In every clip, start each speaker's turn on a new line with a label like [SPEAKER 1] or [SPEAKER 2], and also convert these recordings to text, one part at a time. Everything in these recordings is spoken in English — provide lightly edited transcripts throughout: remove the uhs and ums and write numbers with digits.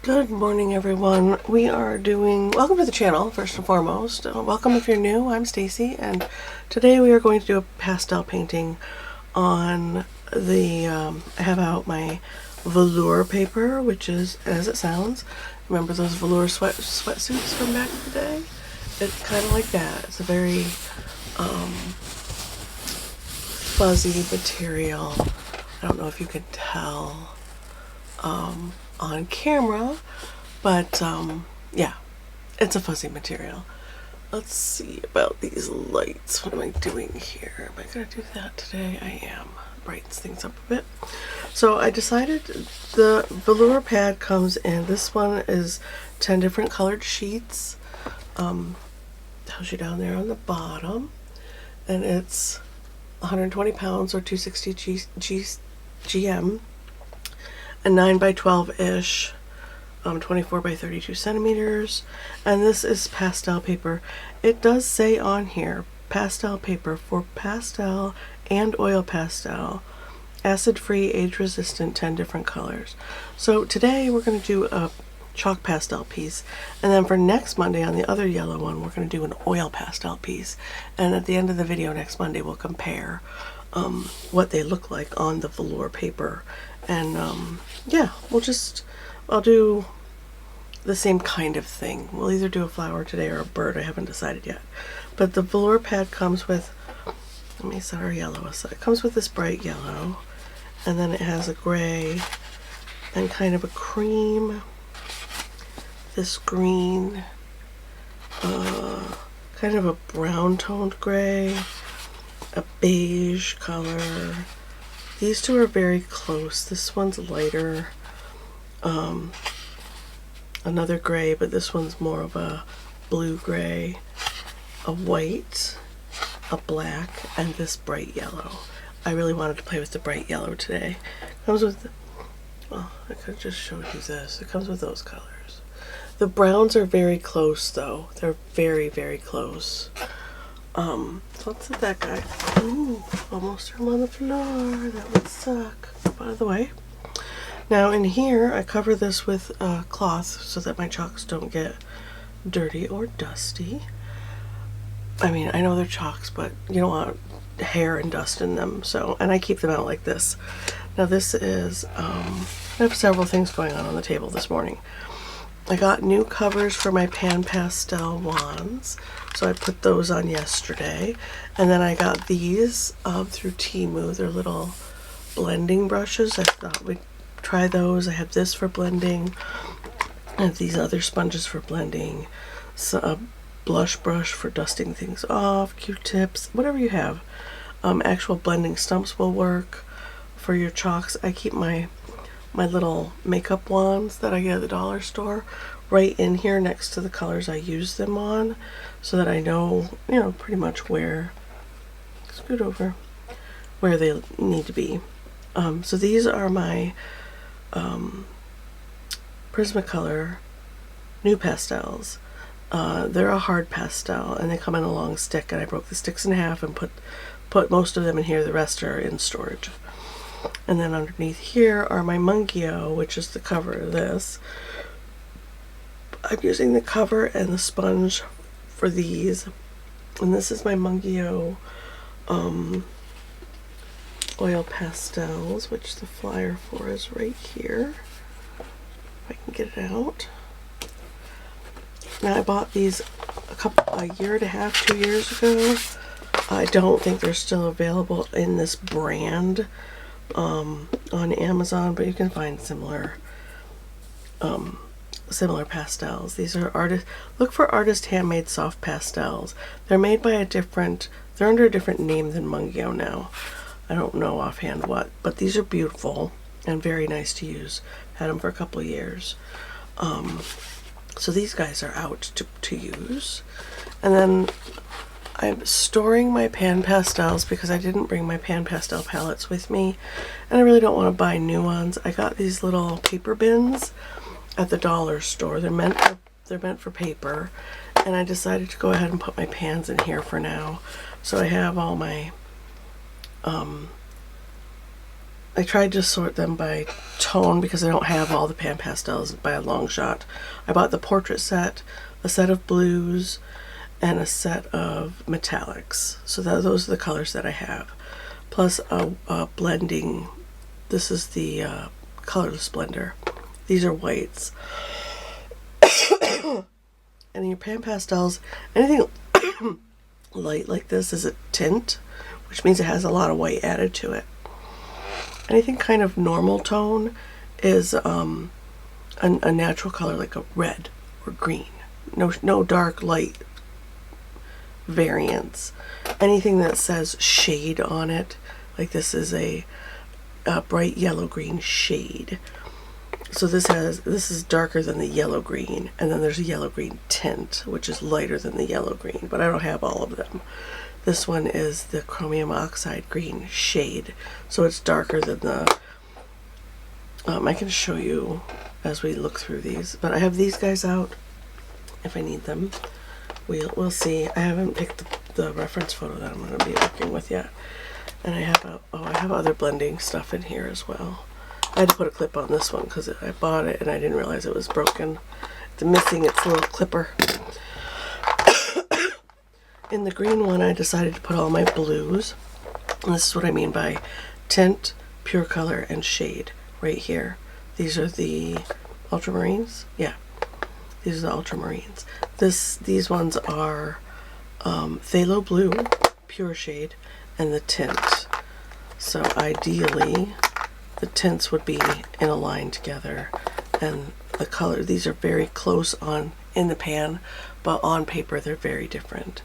[SPEAKER 1] Good morning, everyone. Welcome to the channel, first and foremost. Welcome if you're new. I'm Stacy, and today we are going to do a pastel painting on I have out my velour paper, which is, as it sounds, remember those velour sweatsuits from back in the day? It's kind of like that. It's a very fuzzy material. I don't know if you can tell on camera, but yeah, it's a fuzzy material. Let's see about these lights. What am I doing here? Am I gonna do that today? I am. Brightens things up a bit. So I decided the velour pad comes in. This one is 10 different colored sheets. Tells you down there on the bottom, and it's 120 pounds or 260 GM. A 9 by 12-ish, 24 by 32 centimeters, and this is pastel paper. It does say on here, pastel paper for pastel and oil pastel, acid-free, age-resistant, 10 different colors. So today we're going to do a chalk pastel piece, and then for next Monday on the other yellow one, we're going to do an oil pastel piece, and at the end of the video next Monday we'll compare what they look like on the velour paper. And yeah, I'll do the same kind of thing. We'll either do a flower today or a bird. I haven't decided yet. But the velour pad comes with, let me set our yellow aside. It comes with this bright yellow, and then it has a gray and kind of a cream, this green, kind of a brown toned gray, a beige color. These two are very close. This one's lighter, another gray, but this one's more of a blue gray, a white, a black, and this bright yellow. I really wanted to play with the bright yellow today. It comes with, well, I could have just showed you this. It comes with those colors. The browns are very close though. They're very, very close. So let's set that guy. Ooh, almost threw him on the floor. That would suck. Out of the way. Now in here, I cover this with cloth so that my chalks don't get dirty or dusty. I mean, I know they're chalks, but you don't want hair and dust in them. So, and I keep them out like this. Now this is, I have several things going on the table this morning. I got new covers for my pan pastel wands, so I put those on yesterday. And then I got these through Temu. They're little blending brushes. I thought we'd try those. I have this for blending. I have these other sponges for blending. So a blush brush for dusting things off, Q-tips, whatever you have. Actual blending stumps will work for your chalks. I keep my little makeup wands that I get at the dollar store right in here next to the colors I use them on, so that I know, you know, pretty much where, scoot over, where they need to be. So these are my Prismacolor NuPastels. They're a hard pastel, and they come in a long stick, and I broke the sticks in half and put most of them in here. The rest are in storage. And then underneath here are my Mungyo, which is the cover of this. I'm using the cover and the sponge for these. And this is my Mungyo Oil Pastels, which the flyer for is right here. If I can get it out. Now I bought these a year and a half, 2 years ago. I don't think they're still available in this brand on Amazon, but you can find similar pastels. These are look for artist handmade soft pastels. They're made by they're under a different name than Mungyo now. I don't know offhand what, but these are beautiful and very nice to use. Had them for a couple of years. So these guys are out to use. And then I'm storing my pan pastels because I didn't bring my pan pastel palettes with me, and I really don't want to buy new ones. I got these little paper bins at the dollar store. They're meant for paper, and I decided to go ahead and put my pans in here for now. So I have all my I tried to sort them by tone tone because I don't have all the pan pastels by a long shot. I bought the portrait set, a set of blues, and a set of metallics. So those are the colors that I have. Plus a blending. This is the colorless blender. These are whites. And in your pan pastels, anything light like this is a tint, which means it has a lot of white added to it. Anything kind of normal tone is a natural color like a red or green. No dark, light variants. Anything that says shade on it, like this is a bright yellow green shade. So this is darker than the yellow green, and then there's a yellow green tint, which is lighter than the yellow green, but I don't have all of them. This one is the chromium oxide green shade, so it's darker than the, I can show you as we look through these, but I have these guys out if I need them. We'll see. I haven't picked the reference photo that I'm going to be working with yet. And I have I have other blending stuff in here as well. I had to put a clip on this one because I bought it and I didn't realize it was broken. It's missing its little clipper. In the green one, I decided to put all my blues. And this is what I mean by tint, pure color, and shade right here. These are the ultramarines. Yeah, these are the ultramarines. These ones are phthalo blue, pure shade, and the tint. So ideally, the tints would be in a line together, and the color, these are very close in the pan, but on paper they're very different.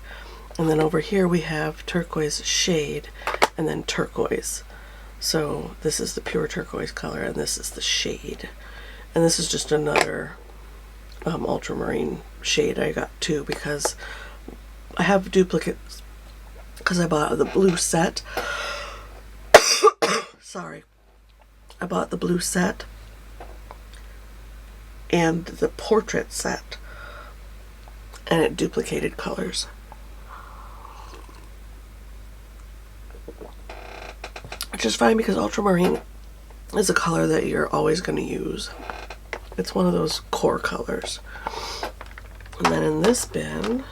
[SPEAKER 1] And then over here we have turquoise shade and then turquoise. So this is the pure turquoise color and this is the shade. And this is just another ultramarine shade. I got two because I have duplicates because I bought the blue set. Sorry. I bought the blue set and the portrait set, and it duplicated colors. Which is fine because ultramarine is a color that you're always going to use. It's one of those core colors. And then in this bin,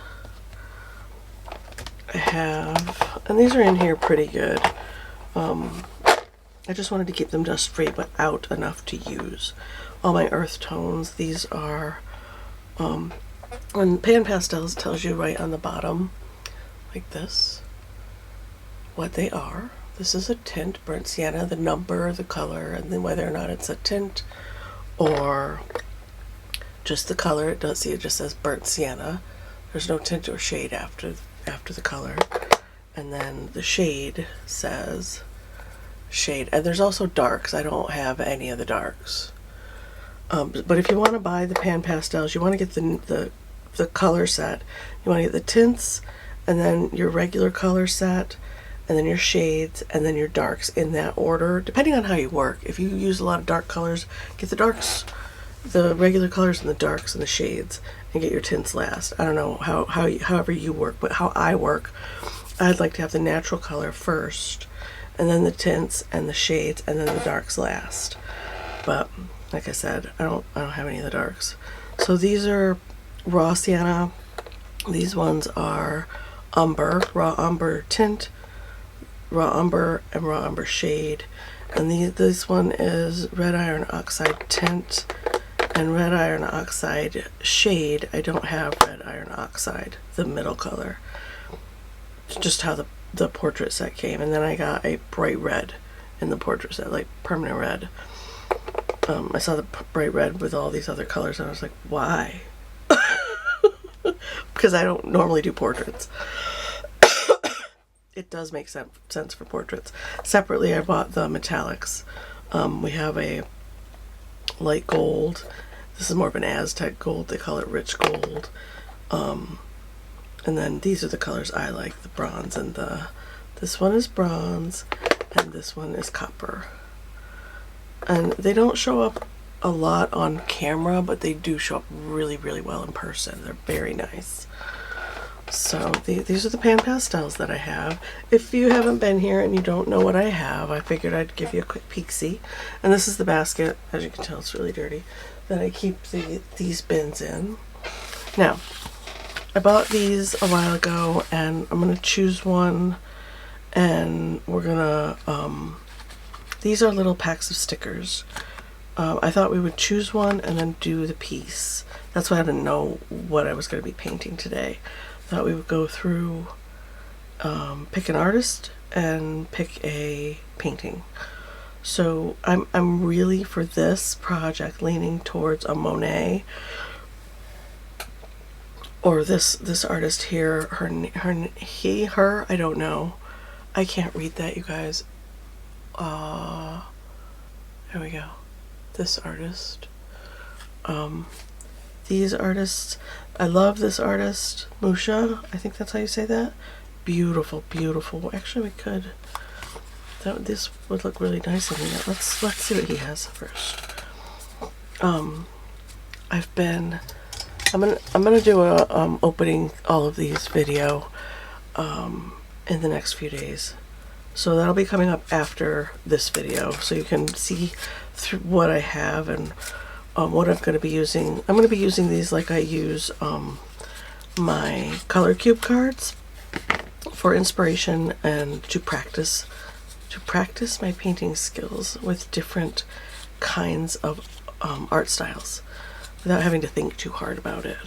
[SPEAKER 1] I have, and these are in here pretty good. I just wanted to keep them dust free but out enough to use. All my earth tones, these are, on Pan Pastels tells you right on the bottom, like this, what they are. This is a tint, burnt sienna, the number, the color, and then whether or not it's a tint or just the color. It does see it just says burnt sienna. There's no tint or shade after the color. And then the shade says shade. And there's also darks. I don't have any of the darks. But if you want to buy the Pan Pastels, you want to get the color set. You want to get the tints, and then your regular color set, and then your shades, and then your darks in that order, depending on how you work. If you use a lot of dark colors, get the darks, the regular colors and the darks and the shades, and get your tints last. I don't know however you work, but how I work, I'd like to have the natural color first, and then the tints and the shades, and then the darks last. But like I said, I don't have any of the darks. So these are raw sienna. These ones are umber, raw umber tint, raw umber, and raw umber shade. And this one is red iron oxide tint and red iron oxide shade. I don't have red iron oxide, the middle color. It's just how the portrait set came. And then I got a bright red in the portrait set, like permanent red. I saw the bright red with all these other colors and I was like, why? Because I don't normally do portraits. It does make sense for portraits. Separately, I bought the metallics. We have a light gold. This is more of an Aztec gold. They call it rich gold. And then these are the colors I like, the bronze and this one is bronze and this one is copper. And they don't show up a lot on camera, but they do show up really, really well in person. They're very nice. So these are the pan pastels that I have. If you haven't been here and you don't know what I have, I figured I'd give you a quick peek-see. And this is the basket, as you can tell it's really dirty, that I keep these bins in. Now, I bought these a while ago and I'm going to choose one, and we're going to, these are little packs of stickers. I thought we would choose one and then do the piece. That's why I didn't know what I was going to be painting today. Thought we would go through, pick an artist and pick a painting. So I'm really, for this project, leaning towards a Monet, or this artist here, her, I don't know. I can't read that, you guys. There we go. This artist. These artists, I love this artist, Musha, I think that's how you say that. Beautiful, beautiful. Actually, we could, this would look really nice in here. Let's see what he has first. I'm gonna do a opening all of these video in the next few days. So that'll be coming up after this video, so you can see through what I have and what I'm going to be using. I'm going to be using these like I use my color cube cards for inspiration and to practice my painting skills with different kinds of art styles without having to think too hard about it.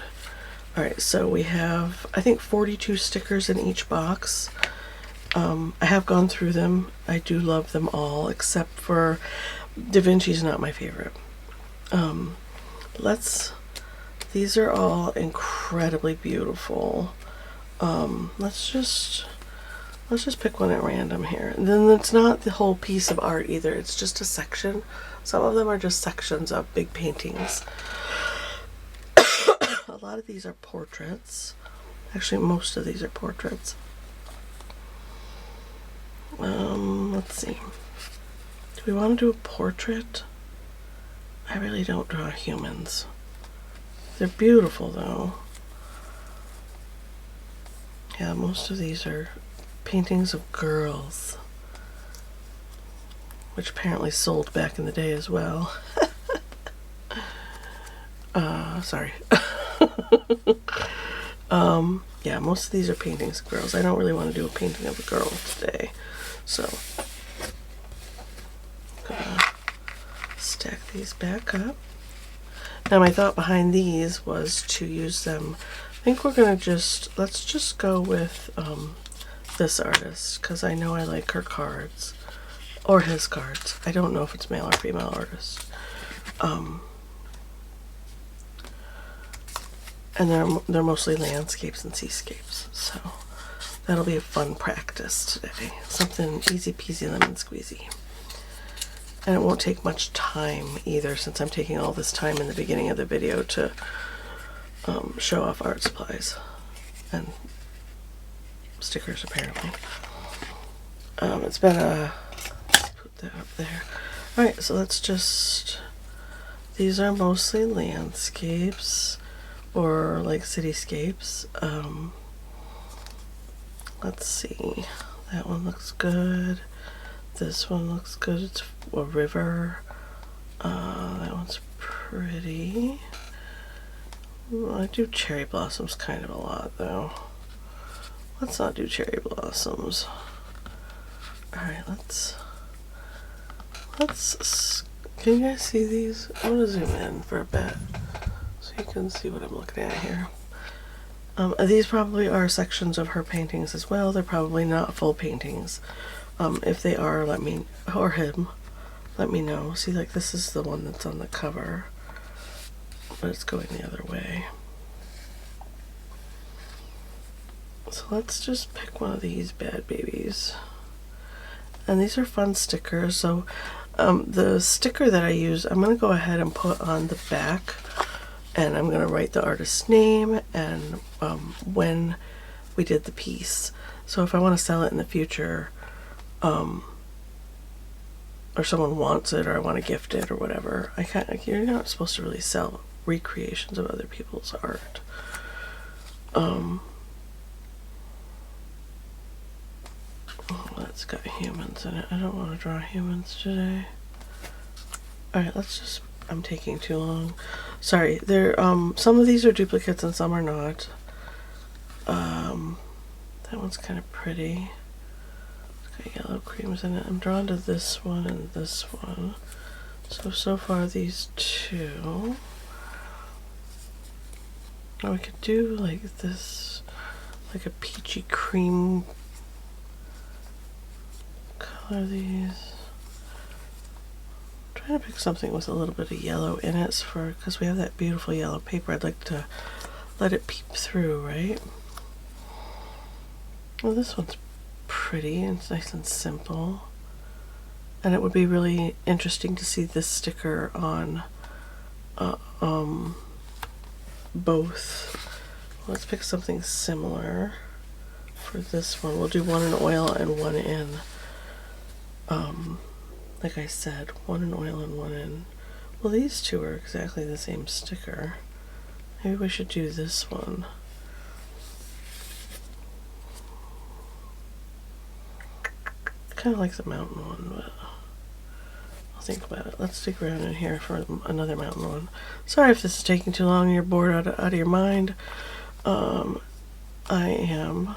[SPEAKER 1] Alright, so we have, I think, 42 stickers in each box. I have gone through them. I do love them all, except for Da Vinci's not my favorite. These are all incredibly beautiful. Let's just pick one at random here. And then it's not the whole piece of art either, it's just a section. Some of them are just sections of big paintings. A lot of these are portraits. Actually, most of these are portraits. Let's see. Do we want to do a portrait? I really don't draw humans. They're beautiful though. Yeah, most of these are paintings of girls, which apparently sold back in the day as well. Sorry. Yeah, most of these are paintings of girls. I don't really want to do a painting of a girl today, so I'm gonna stack these back up. Now my thought behind these was to use them, I think we're gonna let's just go with this artist, because I know I like her cards, or his cards. I don't know if it's male or female artist. And they're mostly landscapes and seascapes, so that'll be a fun practice today. Something easy peasy lemon squeezy. And it won't take much time either, since I'm taking all this time in the beginning of the video to show off art supplies and stickers, apparently. It's been let's put that up there. Alright, so these are mostly landscapes or like cityscapes. Let's see, that one looks good. This one looks good. It's a river. That one's pretty. I do cherry blossoms kind of a lot though. Let's not do cherry blossoms. Alright, let's can you guys see these? I'm gonna zoom in for a bit so you can see what I'm looking at here. These probably are sections of her paintings as well. They're probably not full paintings. If they are, let me, or him, let me know. See, like this is the one that's on the cover, but it's going the other way. So let's just pick one of these bad babies. And these are fun stickers. So the sticker that I use, I'm going to go ahead and put on the back, and I'm going to write the artist's name and when we did the piece. So if I want to sell it in the future, or someone wants it, or I want to gift it or whatever, you're not supposed to really sell recreations of other people's art. it's got humans in it. I don't want to draw humans today. Alright, let's just, I'm taking too long. Sorry, there, some of these are duplicates and some are not. That one's kind of pretty. It's got yellow creams in it. I'm drawn to this one and this one. So far these two. Oh, we could do like this, like a peachy cream. Color these. I'm trying to pick something with a little bit of yellow in it for, because we have that beautiful yellow paper. I'd like to let it peep through, right? Well, this one's pretty. It's nice and simple. And it would be really interesting to see this sticker on both. Let's pick something similar for this one. We'll do one in oil and one in, like I said, one in oil and one in, well, these two are exactly the same sticker. Maybe we should do this one. Kind of like the mountain one, but I'll think about it. Let's stick around in here for another mountain one. Sorry if this is taking too long and you're bored out of your mind. I am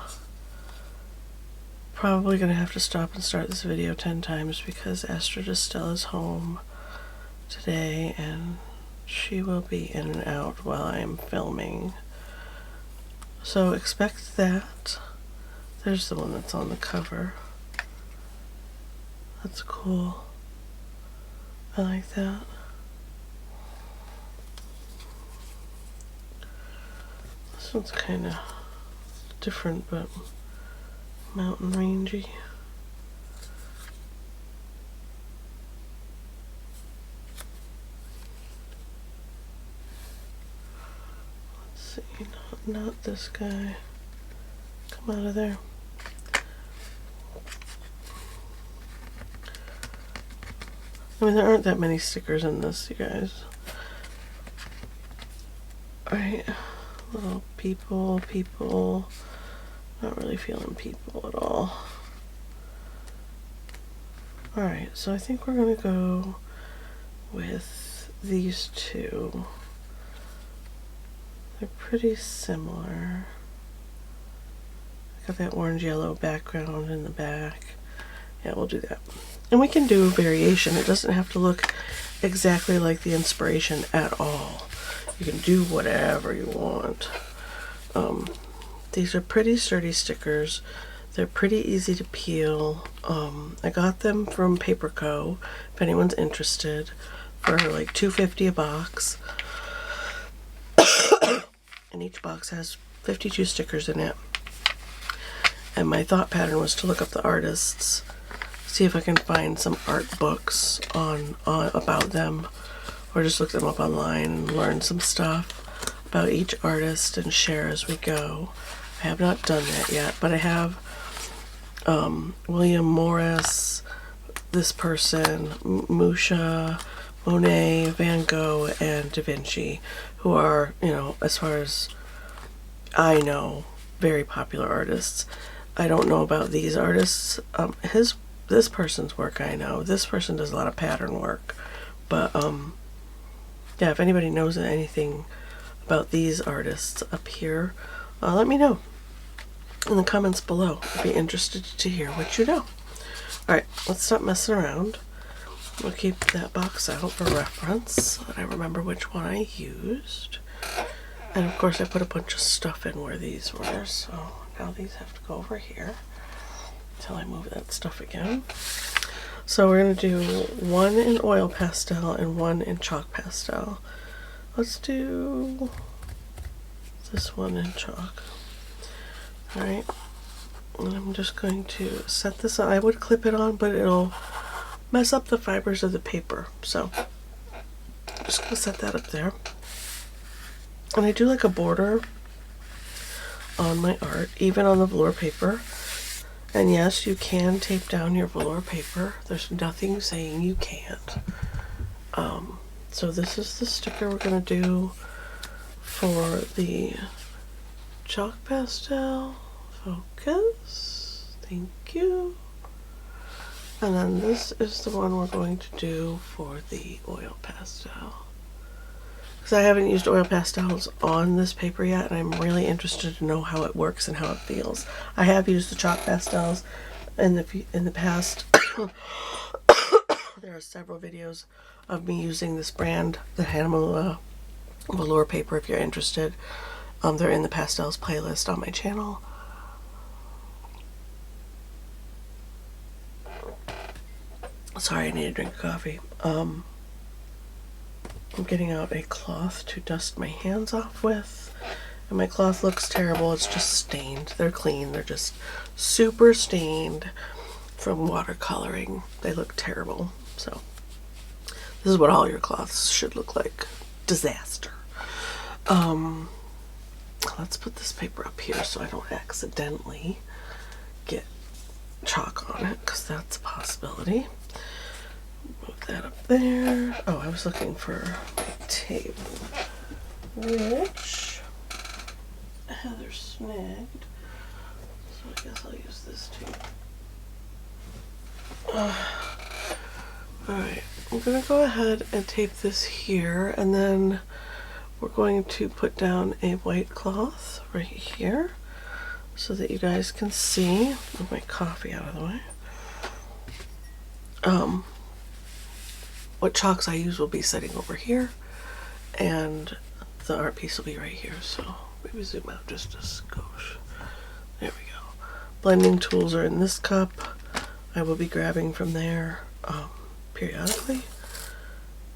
[SPEAKER 1] probably going to have to stop and start this video 10 times because Astrid Estelle is home today and she will be in and out while I am filming. So expect that. There's the one that's on the cover. That's cool. I like that. This one's kind of different, but mountain rangey. Let's see, not this guy. Come out of there. I mean, there aren't that many stickers in this, you guys. Alright, little people. Not really feeling people at all. Alright, so I think we're going to go with these two. They're pretty similar. Got that orange-yellow background in the back. Yeah, we'll do that. And we can do variation. It doesn't have to look exactly like the inspiration at all. You can do whatever you want. These are pretty sturdy stickers. They're pretty easy to peel. I got them from Paper Co. If anyone's interested, for like $2.50 a box. And each box has 52 stickers in it. And my thought pattern was to look up the artists, see if I can find some art books on about them, or just look them up online and learn some stuff about each artist and share as we go. I have not done that yet, but I have William Morris, this person, Musha, Monet, Van Gogh, and Da Vinci, who are, you know, as far as I know, very popular artists. I don't know about these artists. This person's work I know. This person does a lot of pattern work. But, yeah, if anybody knows anything about these artists up here, let me know in the comments below. I'd be interested to hear what you know. Alright, let's stop messing around. We'll keep that box out for reference so that I remember which one I used. And of course I put a bunch of stuff in where these were, so now these have to go over here until I move that stuff again. So we're going to do one in oil pastel and one in chalk pastel. Let's do this one in chalk. Alright, and I'm just going to set this on. I would clip it on, but it'll mess up the fibers of the paper. So I'm just going to set that up there. And I do like a border on my art, even on the velour paper. And yes, you can tape down your velour paper. There's nothing saying you can't. So this is the sticker we're going to do for the chalk pastel. Focus. Thank you. And then this is the one we're going to do for the oil pastel. Because I haven't used oil pastels on this paper yet, and I'm really interested to know how it works and how it feels. I have used the chalk pastels in the past. There are several videos of me using this brand, the Hahnemuhle Velour Paper, if you're interested. They're in the pastels playlist on my channel. Sorry, I need a drink of coffee. I'm getting out a cloth to dust my hands off with. And my cloth looks terrible. It's just stained. They're clean. They're just super stained from watercoloring. They look terrible. So this is what all your cloths should look like. Disaster. Let's put this paper up here so I don't accidentally get chalk on it, because that's a possibility. Move that up there. Oh, I was looking for a tape, which Heather snagged. So I guess I'll use this tape. Alright, I'm going to go ahead and tape this here, and then we're going to put down a white cloth right here so that you guys can see. Move my coffee out of the way. What chalks I use will be sitting over here, and the art piece will be right here. So maybe zoom out just a skosh. There we go. Blending tools are in this cup. I will be grabbing from there periodically,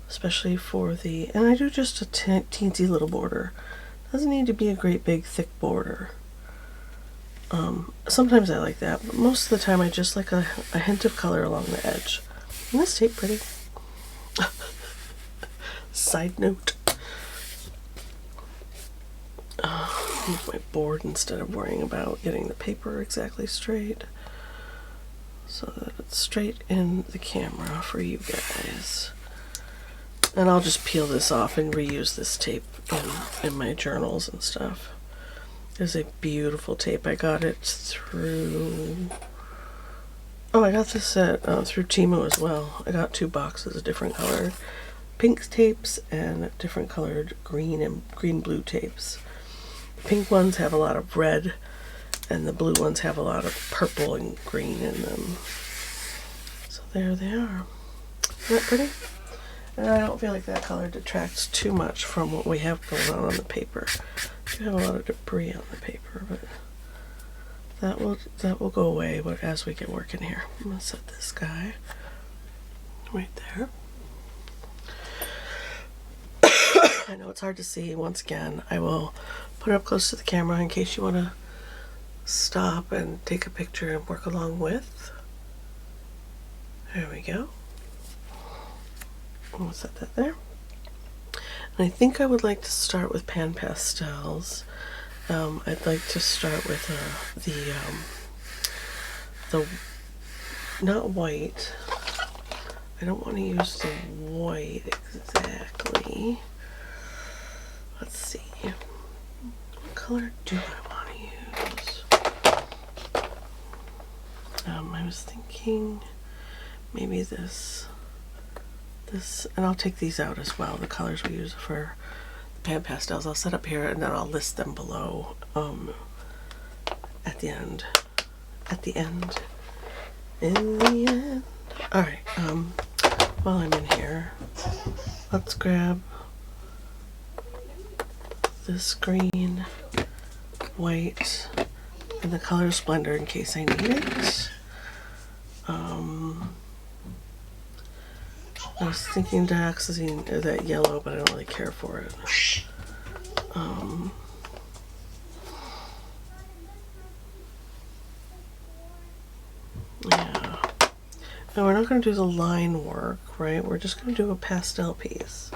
[SPEAKER 1] especially for the, and I do just a teensy little border. Doesn't need to be a great big thick border. Sometimes I like that, but most of the time I just like a hint of color along the edge. Isn't this tape pretty? Side note. Move my board instead of worrying about getting the paper exactly straight, so that it's straight in the camera for you guys. And I'll just peel this off and reuse this tape in my journals and stuff. It's a beautiful tape. I got it through, oh, I got this at through Temu as well. I got 2 boxes of different colored pink tapes and different colored green and green-blue tapes. The pink ones have a lot of red, and the blue ones have a lot of purple and green in them. So there they are. Isn't that pretty? And I don't feel like that color detracts too much from what we have going on the paper. We have a lot of debris on the paper, but that will go away as we get working here. I'm gonna set this guy right there. I know it's hard to see. Once again, I will put it up close to the camera in case you want to stop and take a picture and work along with. There we go. We'll set that there. And I think I would like to start with pan pastels. I'd like to start with the not white. I don't want to use the white exactly. Let's see. What color do I want to use? I was thinking maybe this, and I'll take these out as well, the colors we use for the pan pastels. I'll set up here and then I'll list them below at the end. In the end. Alright, while I'm in here, let's grab this green, white, and the colors blender in case I need it. I was thinking dioxazine, or that yellow, but I don't really care for it. Yeah. Now we're not going to do the line work, right? We're just going to do a pastel piece.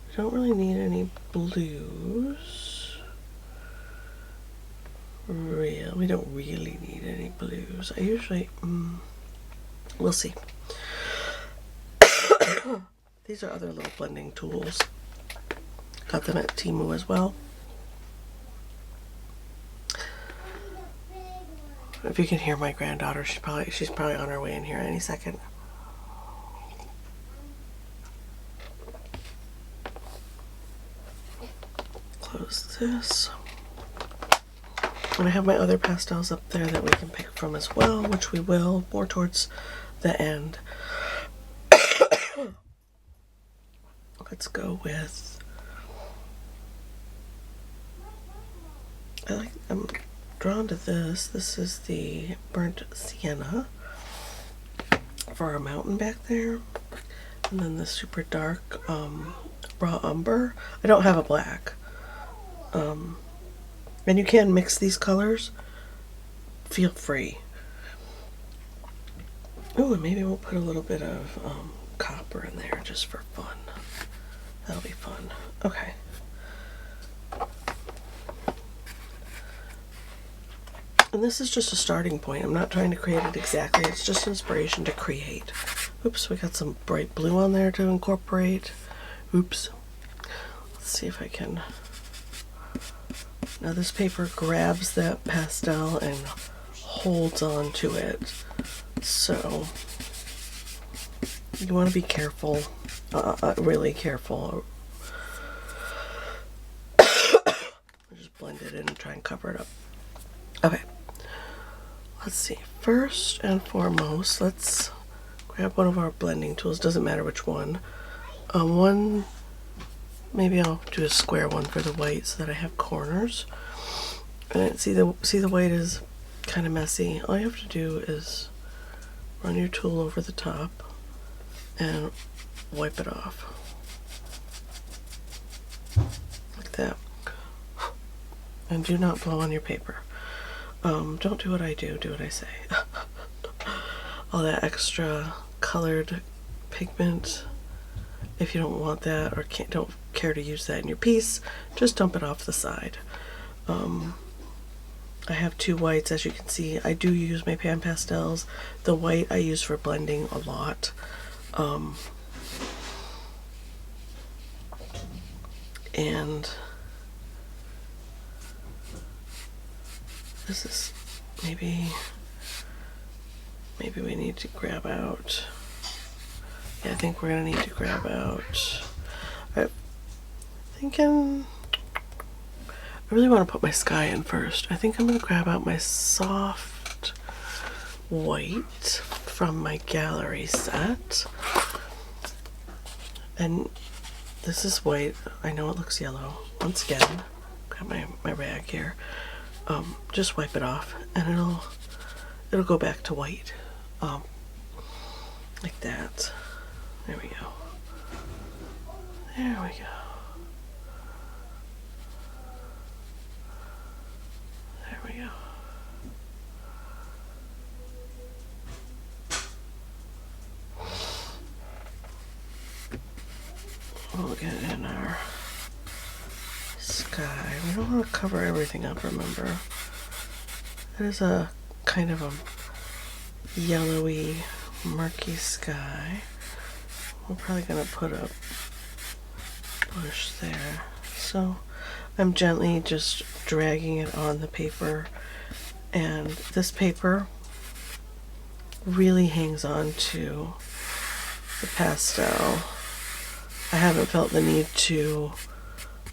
[SPEAKER 1] We don't really need any blues. We don't really need any blues. I usually, we'll see. These are other little blending tools. Got them at Temu as well. If you can hear my granddaughter, she's probably on her way in here any second. Close this. And I have my other pastels up there that we can pick from as well, which we will more towards the end. Let's go with, I'm drawn to this. This is the burnt sienna for our mountain back there. And then the super dark raw umber. I don't have a black. And you can mix these colors. Feel free. Oh, and maybe we'll put a little bit of copper in there just for fun. That'll be fun. Okay. And this is just a starting point. I'm not trying to create it exactly. It's just inspiration to create. Oops, we got some bright blue on there to incorporate. Oops. Let's see if I can. Now this paper grabs that pastel and holds on to it. So you want to be careful, really careful. Just blend it in and try and cover it up. Okay. Let's see. First and foremost, let's grab one of our blending tools. Doesn't matter which one. Maybe I'll do a square one for the white so that I have corners. And see the white is kind of messy. All you have to do is run your tool over the top and wipe it off. Like that. And do not blow on your paper. Don't do what I do, do what I say. All that extra colored pigment, if you don't want that or don't care to use that in your piece, just dump it off the side. I have two whites, as you can see. I do use my pan pastels. The white I use for blending a lot. And this is maybe we need to grab out. Yeah, I think we're gonna need to grab out. I'm thinking I really want to put my sky in first. I think I'm gonna grab out my soft white from my gallery set. And this is white. I know it looks yellow. Once again, grab my rag here. Just wipe it off and it'll go back to white. Like that. There we go. There we go. There we go. We'll get in our sky. We don't want to cover everything up, remember. It is a kind of a yellowy, murky sky. We're probably going to put a bush there. So I'm gently just dragging it on the paper, and this paper really hangs on to the pastel. I haven't felt the need to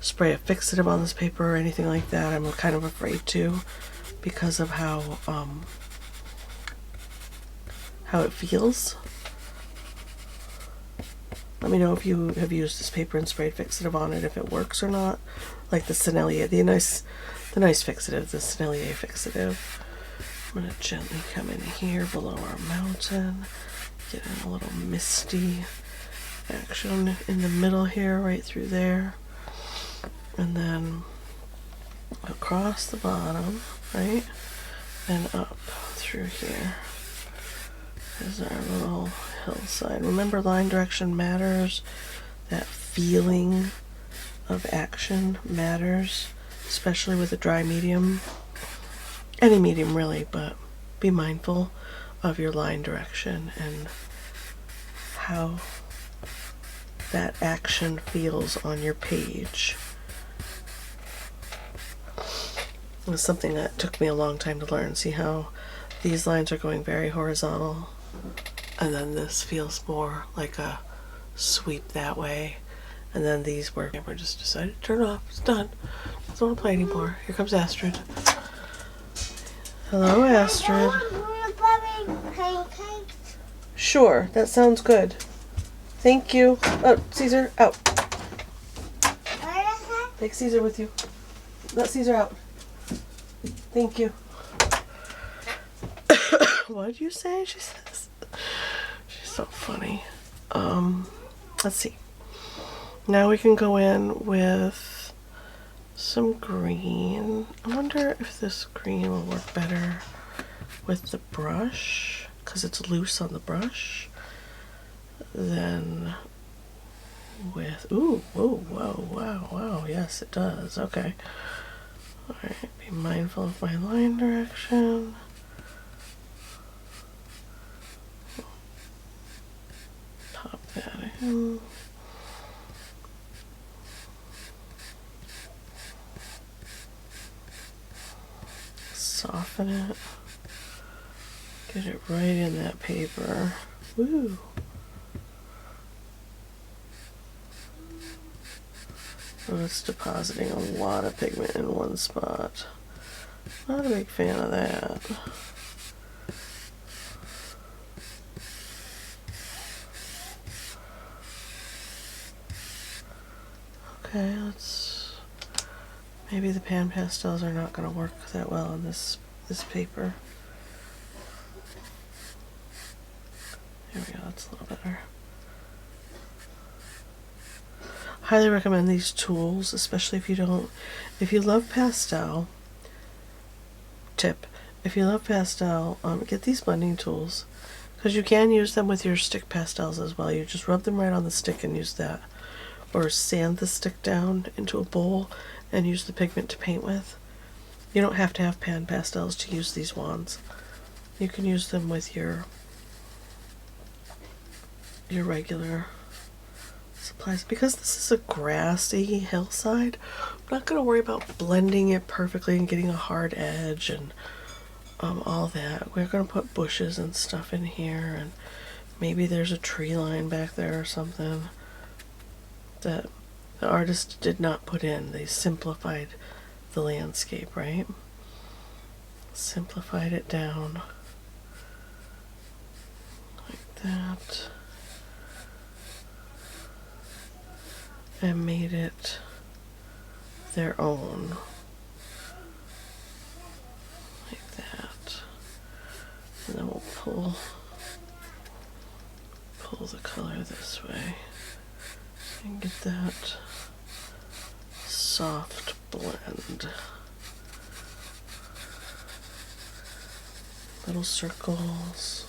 [SPEAKER 1] spray a fixative on this paper or anything like that. I'm kind of afraid to, because of how it feels. Let me know if you have used this paper and sprayed fixative on it, if it works or not. Like the Sennelier, the nice fixative, the Sennelier fixative. I'm going to gently come in here below our mountain, get in a little misty action in the middle here, right through there. And then across the bottom, right, and up through here is our little hillside. Remember, line direction matters. That feeling of action matters, especially with a dry medium. Any medium really, but be mindful of your line direction and how that action feels on your page. It was something that took me a long time to learn. See how these lines are going very horizontal, and then this feels more like a sweep that way, and then these were, camera just decided to turn off. It's done. Doesn't want to play anymore. Here comes Astrid. Hello, Astrid.
[SPEAKER 2] Pancakes.
[SPEAKER 1] Sure, that sounds good. Thank you. Oh, Caesar, out.
[SPEAKER 2] What is that?
[SPEAKER 1] Take Caesar with you. Let Caesar out. Thank you. What did you say? She says. She's so funny. Let's see. Now we can go in with some green. I wonder if this green will work better with the brush, because it's loose on the brush, than with, ooh, whoa, whoa, wow, wow, yes it does, okay. Alright, be mindful of my line direction. Pop that in. Soften it. Get it right in that paper. Woo! Oh, it's depositing a lot of pigment in one spot. Not a big fan of that. Okay, maybe the pan pastels are not going to work that well on this paper. There we go, that's a little better. Highly recommend these tools, especially if you love pastel. Tip, if you love pastel, get these blending tools, because you can use them with your stick pastels as well. You just rub them right on the stick and use that, or sand the stick down into a bowl and use the pigment to paint with. You don't have to have pan pastels to use these wands. You can use them with your regular supplies. Because this is a grassy hillside, I'm not going to worry about blending it perfectly and getting a hard edge and all that. We're going to put bushes and stuff in here, and maybe there's a tree line back there or something that the artist did not put in. They simplified the landscape, right? Simplified it down like that. And made it their own, like that. And then we'll pull the color this way and get that soft blend. Little circles,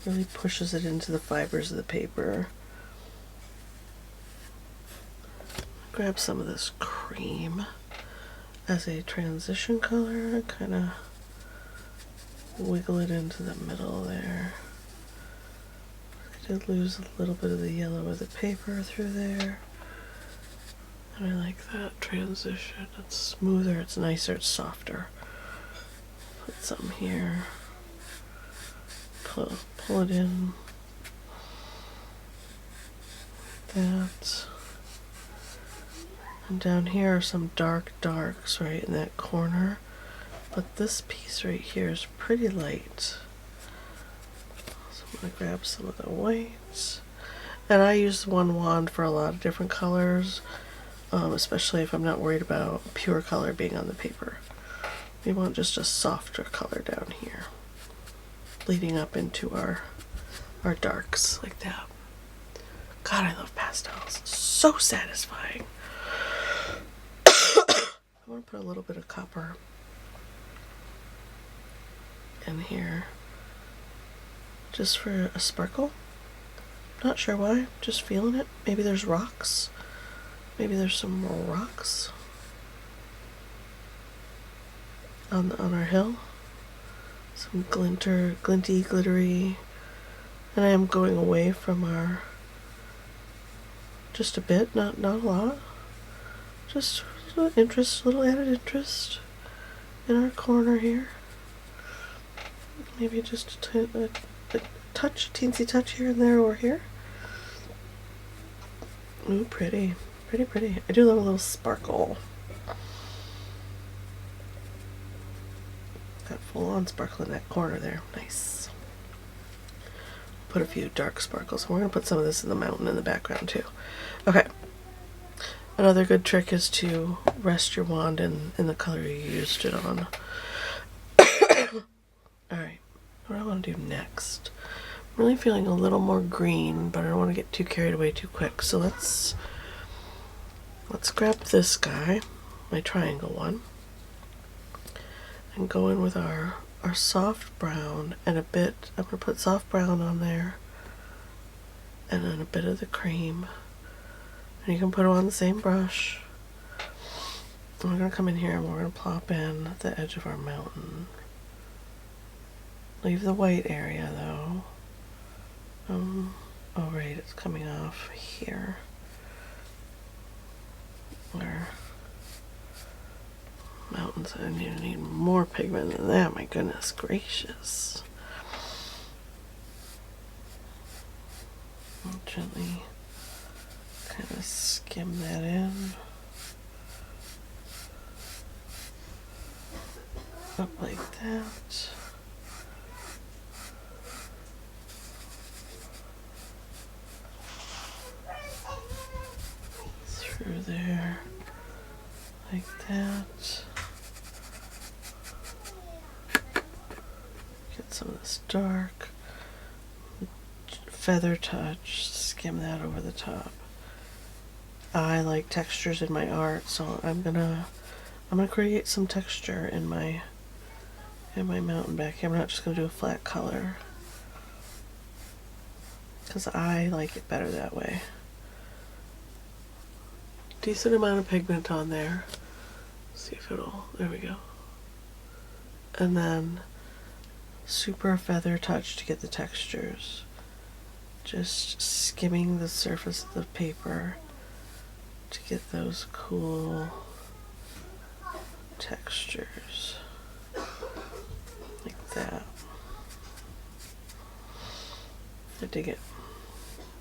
[SPEAKER 1] really pushes it into the fibers of the paper. Grab some of this cream as a transition color and kind of wiggle it into the middle there. I did lose a little bit of the yellow of the paper through there. And I like that transition. It's smoother, it's nicer, it's softer. Put some here. Pull it in. That. And down here are some dark darks right in that corner, but this piece right here is pretty light. So I'm going to grab some of the whites. And I use one wand for a lot of different colors, especially if I'm not worried about pure color being on the paper. We want just a softer color down here, leading up into our darks like that. God, I love pastels. So satisfying. I want to put a little bit of copper in here just for a sparkle. Not sure why, just feeling it. Maybe there's rocks. Maybe there's some more rocks on our hill. Some glinty, glittery. And I am going away from our, just a bit, not a lot. Just a little added interest in our corner here. Maybe just a touch, teensy touch here and there or here. Ooh, pretty. Pretty, pretty. I do love a little sparkle. Got full on sparkle in that corner there. Nice. Put a few dark sparkles. We're going to put some of this in the mountain in the background too. Okay. Another good trick is to rest your wand in the color you used it on. Alright, what do I want to do next? I'm really feeling a little more green, but I don't want to get too carried away too quick. So let's grab this guy, my triangle one, and go in with our soft brown and a bit, I'm going to put soft brown on there, and then a bit of the cream. And you can put it on the same brush. And we're going to come in here and we're going to plop in the edge of our mountain. Leave the white area though. Oh right, it's coming off here. Where mountains, I need more pigment than that, my goodness gracious. I'll gently kind of skim that in. Up like that. Through there. Like that. Get some of this dark. Feather touch. Skim that over the top. I like textures in my art, so I'm gonna create some texture in my mountain back here. I'm not just gonna do a flat color because I like it better that way. Decent amount of pigment on there. See if it'll, there we go. And then super feather touch to get the textures. Just skimming the surface of the paper to get those cool textures. Like that. I dig it.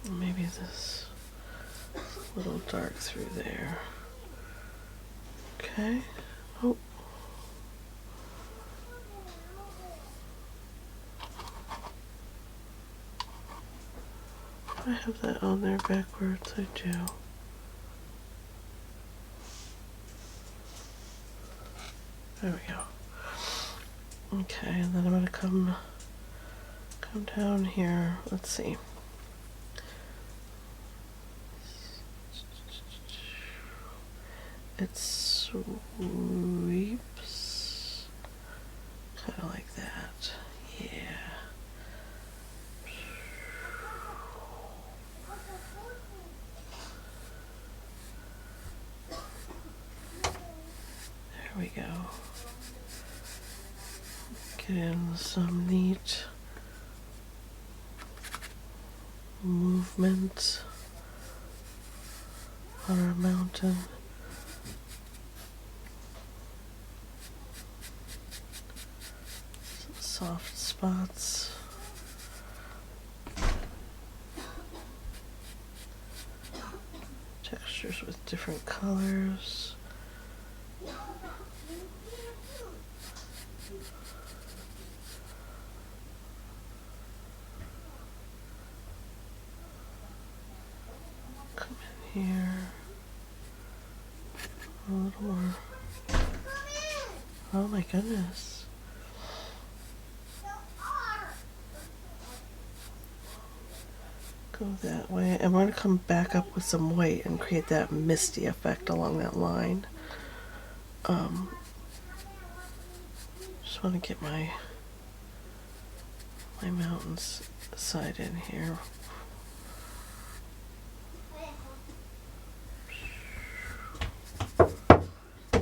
[SPEAKER 1] Maybe this little dark through there. Okay. Oh. I have that on there backwards, I do. There we go. Okay, and then I'm gonna come down here. Let's see. It sweeps kind of like that. Yeah. There we go. Get in some neat movement on our mountain. Some soft spots. Textures with different colors. Come in here. A little more. Oh my goodness. Go that way. And we're going to come back up with some white and create that misty effect along that line. Just want to get my mountains side in here.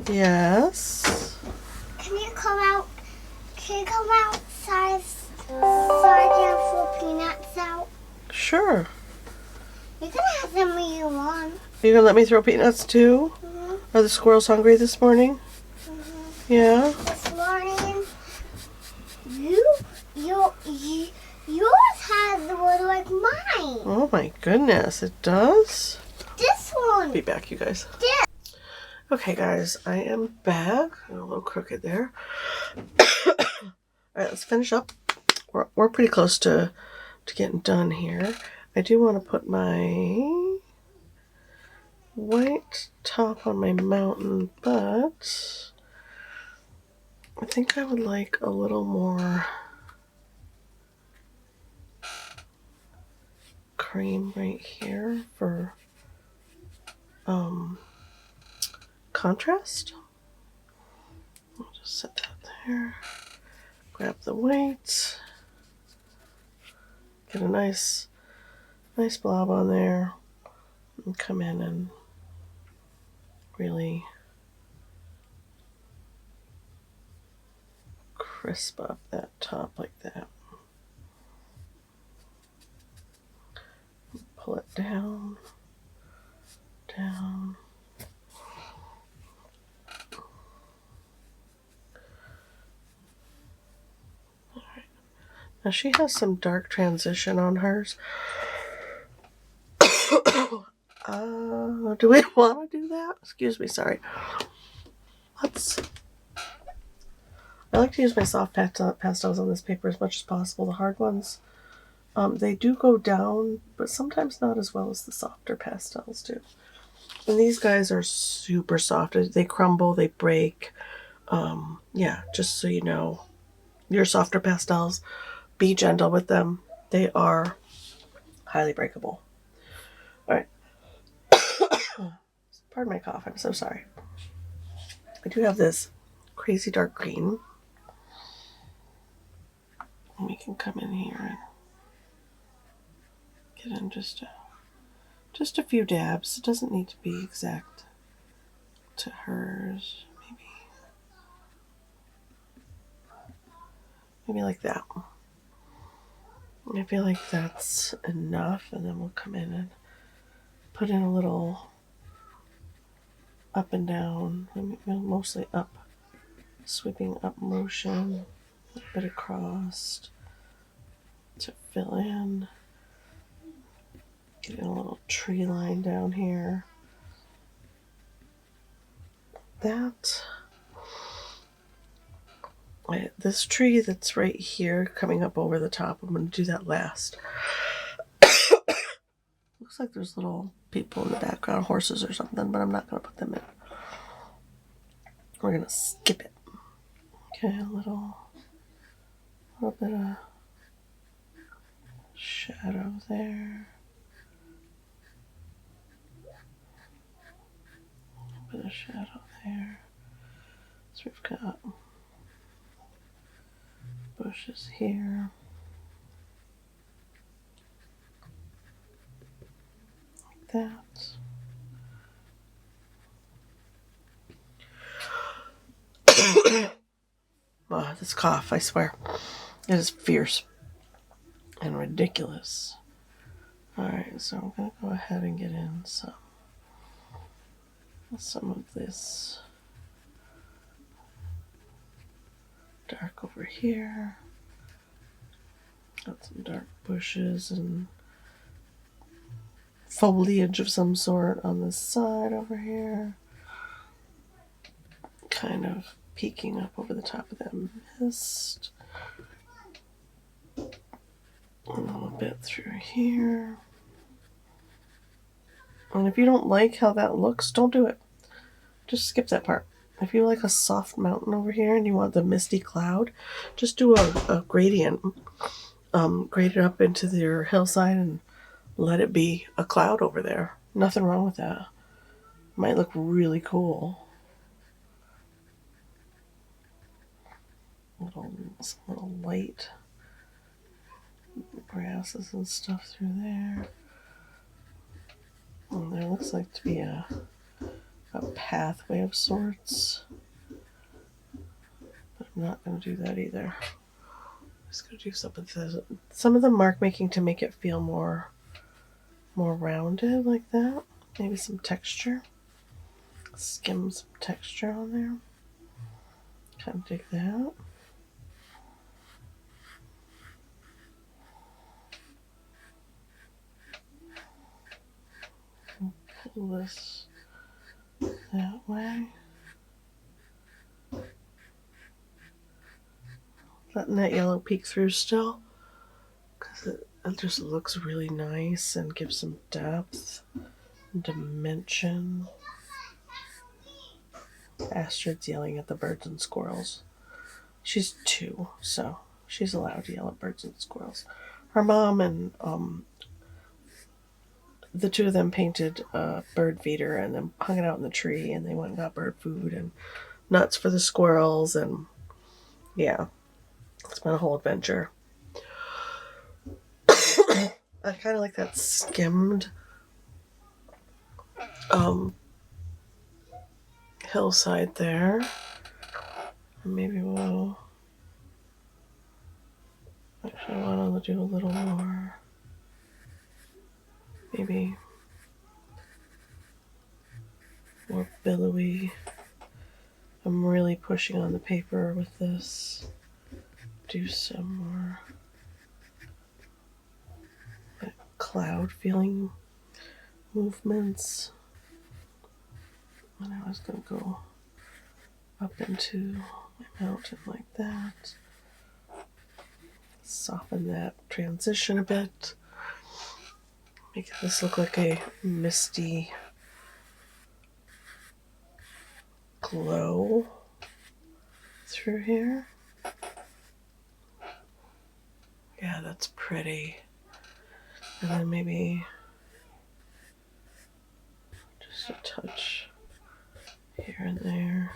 [SPEAKER 1] Yes.
[SPEAKER 2] Can you come out? Can you come outside so I can throw peanuts out?
[SPEAKER 1] Sure.
[SPEAKER 2] You can have them when you want.
[SPEAKER 1] Are you gonna let me throw peanuts too?
[SPEAKER 2] Mm-hmm.
[SPEAKER 1] Are the squirrels hungry this morning?
[SPEAKER 2] Mm-hmm.
[SPEAKER 1] Yeah.
[SPEAKER 2] This morning, you yours has the word like mine.
[SPEAKER 1] Oh my goodness, it does?
[SPEAKER 2] This one.
[SPEAKER 1] Be back, you guys.
[SPEAKER 2] This.
[SPEAKER 1] Okay, guys, I am back. A little crooked there. Alright, let's finish up. We're pretty close to getting done here. I do want to put my white top on my mountain, but I think I would like a little more cream right here for contrast. I'll just set that there. Grab the white. Get a nice blob on there. And come in and really crisp up that top like that. Pull it down, down. All right. Now she has some dark transition on hers. Do we want to do that? Excuse me, sorry. I like to use my soft pastels on this paper as much as possible. The hard ones, they do go down, but sometimes not as well as the softer pastels do. And these guys are super soft. They crumble, they break. Yeah, just so you know, your softer pastels, be gentle with them. They are highly breakable. All right. Pardon my cough. I'm so sorry. I do have this crazy dark green. And we can come in here and get in just a few dabs. It doesn't need to be exact to hers. Maybe like that. I feel like that's enough, and then we'll come in and put in a little up and down, mostly up, sweeping up motion, a bit across to fill in. Get in a little tree line down here. This tree that's right here coming up over the top, I'm going to do that last. Looks like there's little people in the background, horses or something, but I'm not going to put them in. We're going to skip it. Okay, a little bit of shadow there. A bit of shadow there. So we've got bushes here. Like that. Oh, this cough, I swear. It is fierce and ridiculous. Alright, so I'm going to go ahead and get in some of this dark over here. Got some dark bushes and foliage of some sort on this side over here. Kind of peeking up over the top of that mist. A little bit through here. And if you don't like how that looks, don't do it. Just skip that part. If you like a soft mountain over here and you want the misty cloud, just do a gradient. Grade it up into your hillside and let it be a cloud over there. Nothing wrong with that. Might look really cool. Some little light grasses and stuff through there. And there looks like to be a pathway of sorts. But I'm not going to do that either. I'm just going to do some of the mark making to make it feel more rounded like that. Maybe some texture. Skim some texture on there. Kind of dig that. pull this that way. Letting that yellow peek through still, because it just looks really nice and gives some depth and dimension. Astrid's yelling at the birds and squirrels. She's 2, so she's allowed to yell at birds and squirrels. Her mom and the 2 of them painted a bird feeder and then hung it out in the tree, and they went and got bird food and nuts for the squirrels, and yeah, it's been a whole adventure. I kind of like that skimmed hillside there. Maybe we'll actually want to do a little more, maybe more billowy. I'm really pushing on the paper with this. Do some more like cloud feeling movements. And I was going to go up into my mountain like that. Soften that transition a bit. Make this look like a misty glow through here. Yeah, that's pretty. And then maybe just a touch here and there.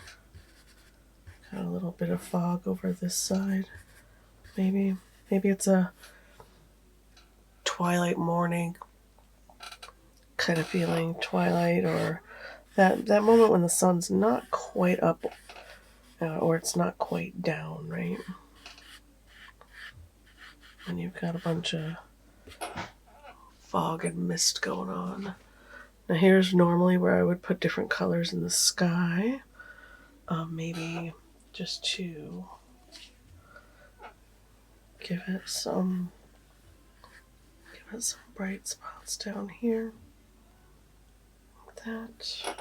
[SPEAKER 1] Got a little bit of fog over this side. Maybe it's a twilight morning kind of feeling, twilight, or that moment when the sun's not quite up or it's not quite down, right? And you've got a bunch of fog and mist going on. Now here's normally where I would put different colors in the sky. Maybe just to give it some bright spots down here. Like that.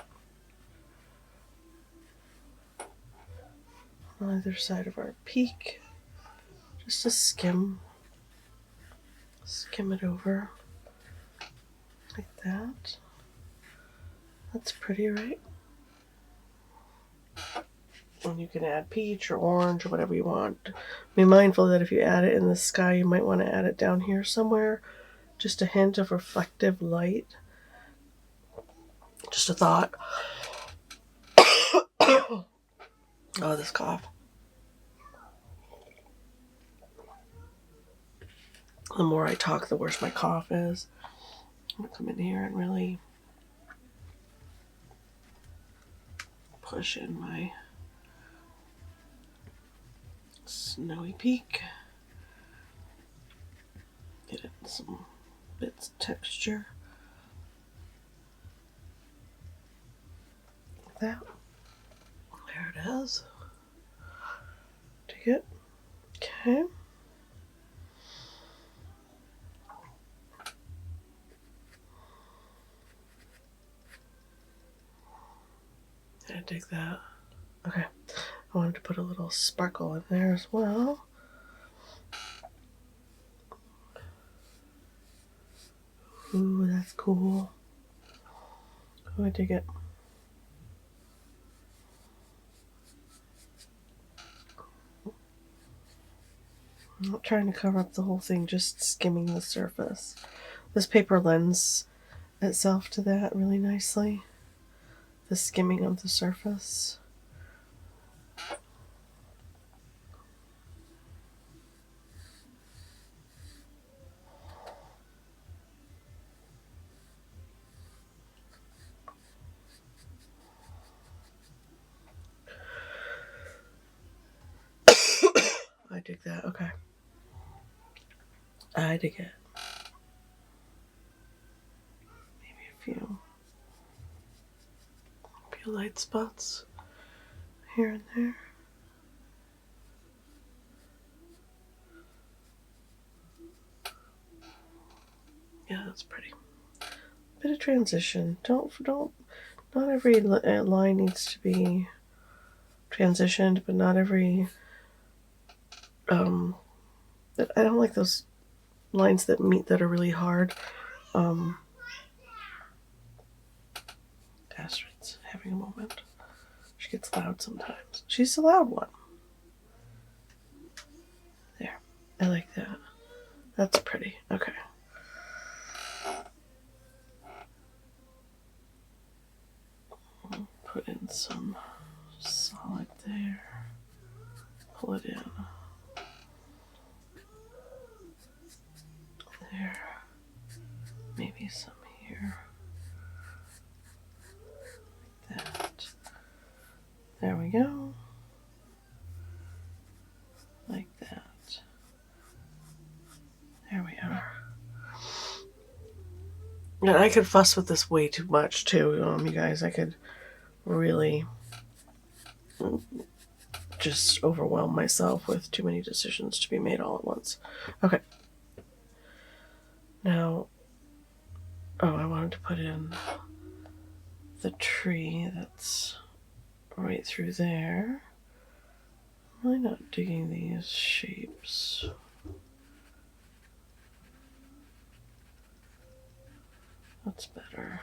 [SPEAKER 1] On either side of our peak. Just to skim it over. Like that. That's pretty, right? And you can add peach or orange or whatever you want. Be mindful that if you add it in the sky, you might want to add it down here somewhere. Just a hint of reflective light. Just a thought. Oh, this cough. The more I talk, the worse my cough is. I'm going to come in here and really push in my snowy peak. Get it some bits of texture. Like that. There it is. Take it. Okay. I dig that. Okay. I wanted to put a little sparkle in there as well. Ooh, that's cool. Oh, I dig it. I'm not trying to cover up the whole thing, just skimming the surface. This paper lends itself to that really nicely. The skimming of the surface. I dig that. Okay. I dig it. Maybe a few light spots here and there. Yeah, that's pretty. bit of transition. Not every line needs to be transitioned, but not every, I don't like those lines that are really hard. Astrid's having a moment. She gets loud sometimes. She's the loud one. There. I like that. That's pretty. Okay. Put in some solid there. Pull it in. There. Maybe some here. Like that. There we go. Like that. There we are. And I could fuss with this way too much too, you guys. I could really just overwhelm myself with too many decisions to be made all at once. Okay. Now, I wanted to put in the tree that's right through there. I'm really not digging these shapes. That's better.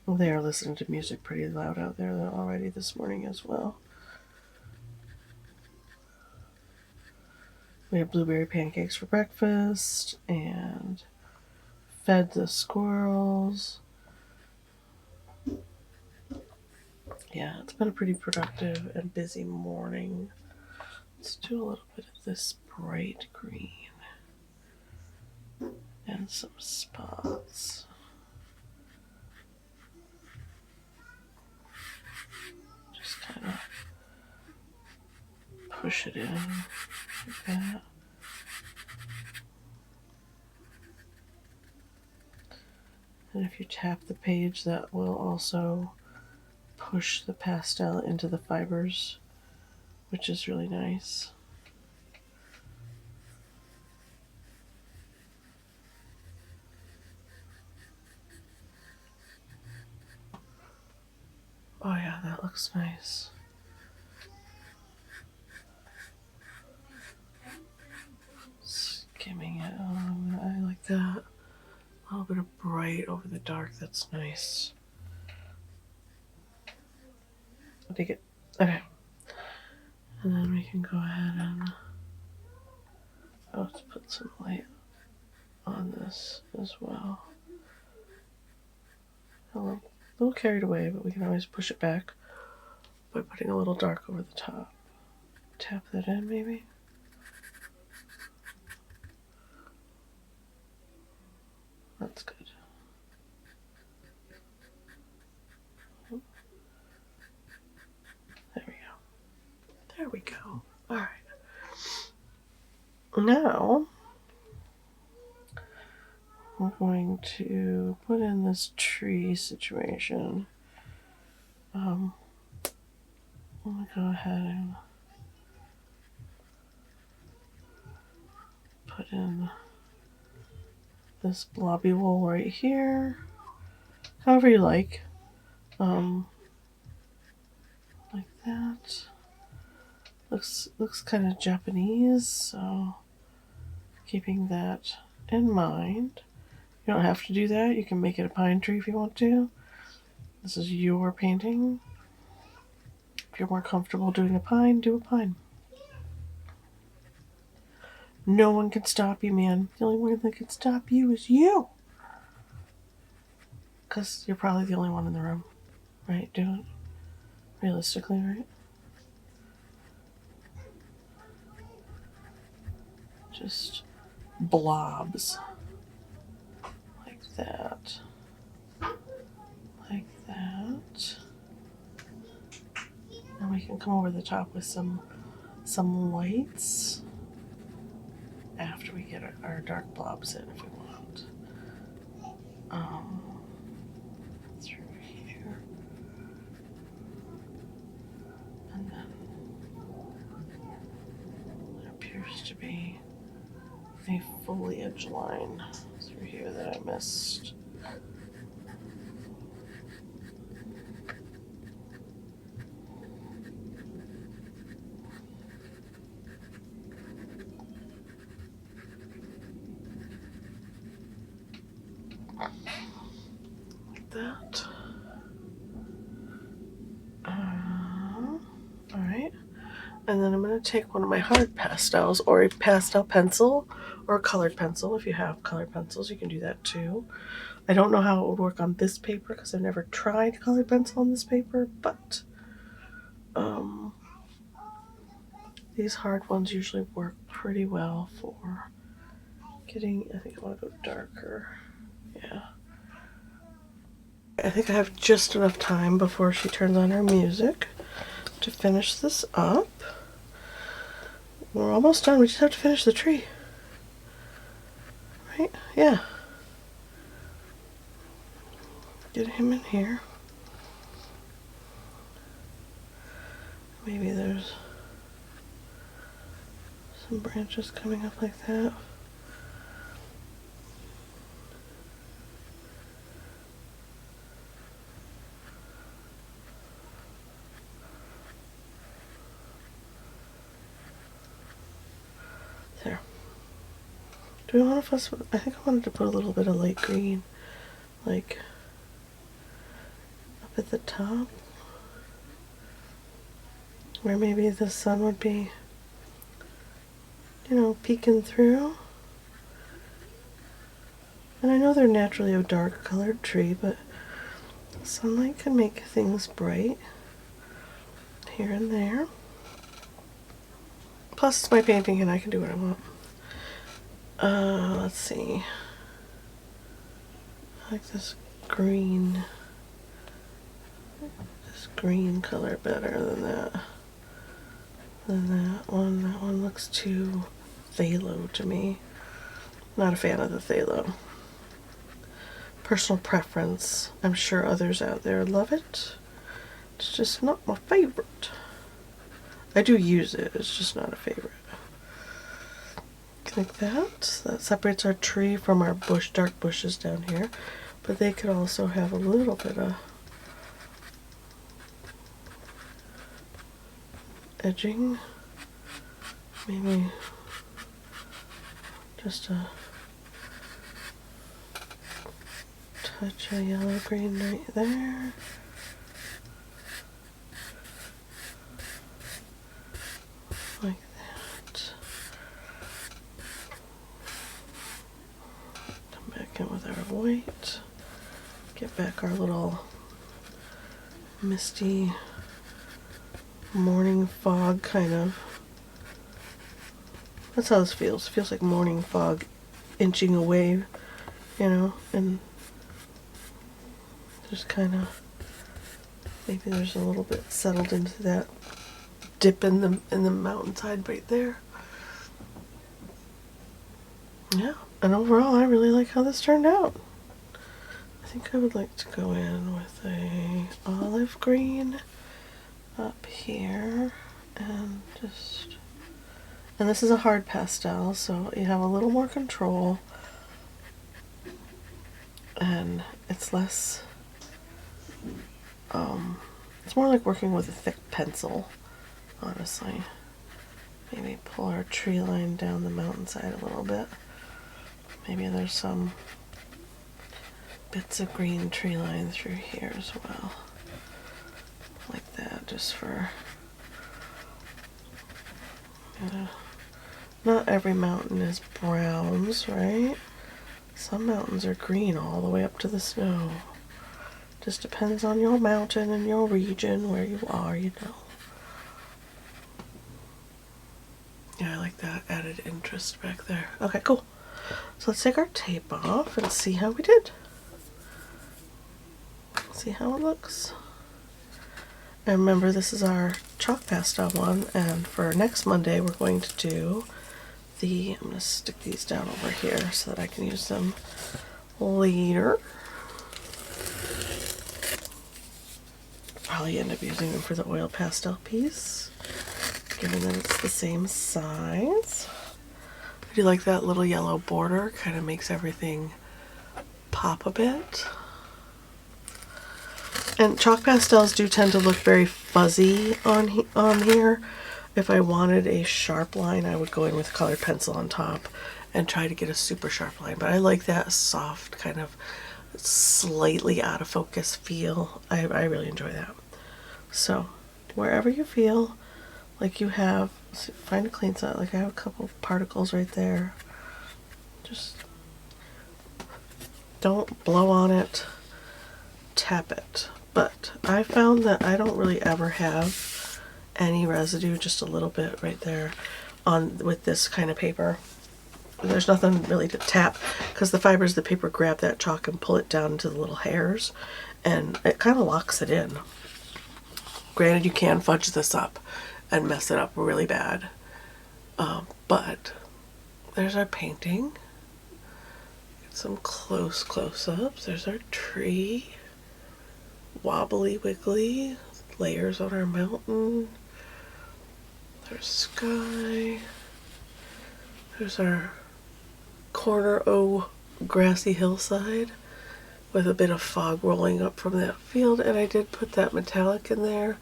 [SPEAKER 1] They are listening to music pretty loud out there already this morning as well. We had blueberry pancakes for breakfast and fed the squirrels. Yeah, it's been a pretty productive and busy morning. Let's do a little bit of this bright green and some spots. Just kind of push it in like that. And if you tap the page, that will also push the pastel into the fibers, which is really nice. Oh yeah, that looks nice. Skimming it on, I like that. A little bit of bright over the dark, that's nice. I'll take it. Okay. And then we can go ahead and let's put some light on this as well. A little carried away, but we can always push it back by putting a little dark over the top. Tap that in maybe. That's good. There we go. There we go. All right. Now, we're going to put in this tree situation. I'm going to go ahead and put in this blobby wool right here. However you like. Like that. Looks kind of Japanese, so keeping that in mind. You don't have to do that. You can make it a pine tree if you want to. This is your painting. If you're more comfortable doing a pine, do a pine. No one can stop you, man. The only one that can stop you is you. Because you're probably the only one in the room, right? Do it. Realistically, right? Just blobs. Like that. Like that. And we can come over the top with some lights after we get our dark blobs in if we want. Through here. appears to be a foliage line through here that I missed. Like that. Alright. And then I'm going to take one of my hard pastels, or a pastel pencil, or a colored pencil. If you have colored pencils, you can do that too. I don't know how it would work on this paper because I've never tried colored pencil on this paper, but these hard ones usually work pretty well for getting, I think I want to go darker. Yeah. I think I have just enough time before she turns on her music to finish this up. We're almost done. We just have to finish the tree. Right? Yeah. Get him in here. Maybe there's some branches coming up like that. There. Do we want to fuss with, I think I wanted to put a little bit of light green, like up at the top, where maybe the sun would be, you know, peeking through. And I know they're naturally a dark colored tree, but sunlight can make things bright here and there. Plus it's my painting and I can do what I want. Let's see. I like this green color better than that. That one looks too phthalo to me. Not a fan of the phthalo. Personal preference. I'm sure others out there love it. It's just not my favorite. I do use it, it's just not a favorite. Like that. That separates our tree from our dark bushes down here. But they could also have a little bit of edging. Maybe just a touch of yellow green right there. Like that. Come back in with our white. Get back our little misty morning fog kind of. That's how this feels. It feels like morning fog inching away, you know, and just kind of, maybe there's a little bit settled into that dip in the mountainside right there. Yeah, and overall I really like how this turned out. I think I would like to go in with a olive green up here and just, and this is a hard pastel, so you have a little more control and it's less, it's more like working with a thick pencil, honestly. Maybe pull our tree line down the mountainside a little bit. Maybe there's some bits of green tree line through here as well. Like that, just for, not every mountain is browns, right? Some mountains are green all the way up to the snow. Just depends on your mountain and your region, where you are, you know. Yeah, I like that added interest back there. Okay, cool. So let's take our tape off and see how we did. See how it looks. And remember, this is our chalk pastel one, and for next Monday we're going to do the, I'm going to stick these down over here so that I can use them later. Probably end up using them for the oil pastel piece. given that it's the same size. I do like that little yellow border, kind of makes everything pop a bit. And chalk pastels do tend to look very fuzzy on here. If I wanted a sharp line, I would go in with colored pencil on top and try to get a super sharp line. But I like that soft, kind of slightly out of focus feel. I really enjoy that. So wherever you feel like you have, find a clean side. Like I have a couple of particles right there. Just don't blow on it, tap it. But I found that I don't really ever have any residue, just a little bit right there on with this kind of paper. There's nothing really to tap because the fibers of the paper grab that chalk and pull it down into the little hairs, and it kind of locks it in. Granted, you can fudge this up and mess it up really bad, but there's our painting. Get some close-ups. There's our tree. Wobbly wiggly layers on our mountain. There's sky. There's our corner grassy hillside with a bit of fog rolling up from that field, and I did put that metallic in there.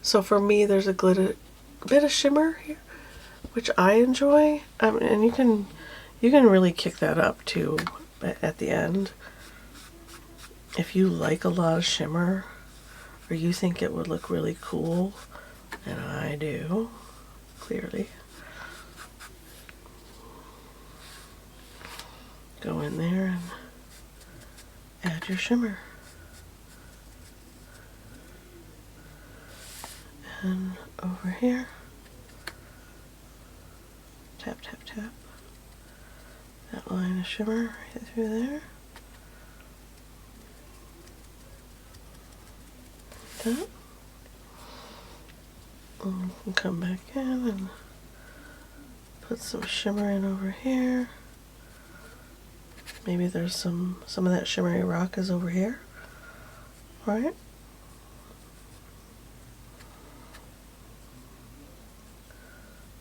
[SPEAKER 1] So for me, there's a bit of shimmer here, which I enjoy. And you can really kick that up too at the end. If you like a lot of shimmer, or you think it would look really cool, and I do, clearly, go in there and add your shimmer. And over here, tap, tap, tap, that line of shimmer right through there. That. And we can come back in and put some shimmer in over here. Maybe there's some of that shimmery rock is over here. All right.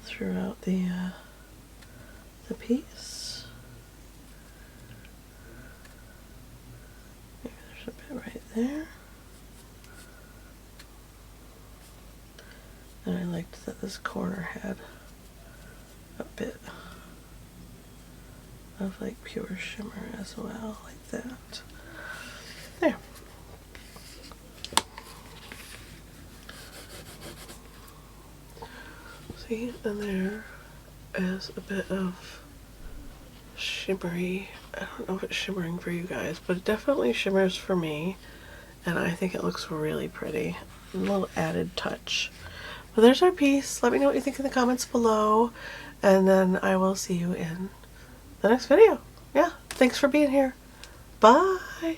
[SPEAKER 1] Throughout the piece. Maybe there's a bit right there. And I liked that this corner had a bit of like pure shimmer as well, like that. There. See, and there is a bit of shimmery. I don't know if it's shimmering for you guys, but it definitely shimmers for me, and I think it looks really pretty. A little added touch. But there's our piece. Let me know what you think in the comments below, and then I will see you in the next video. Yeah, thanks for being here. Bye.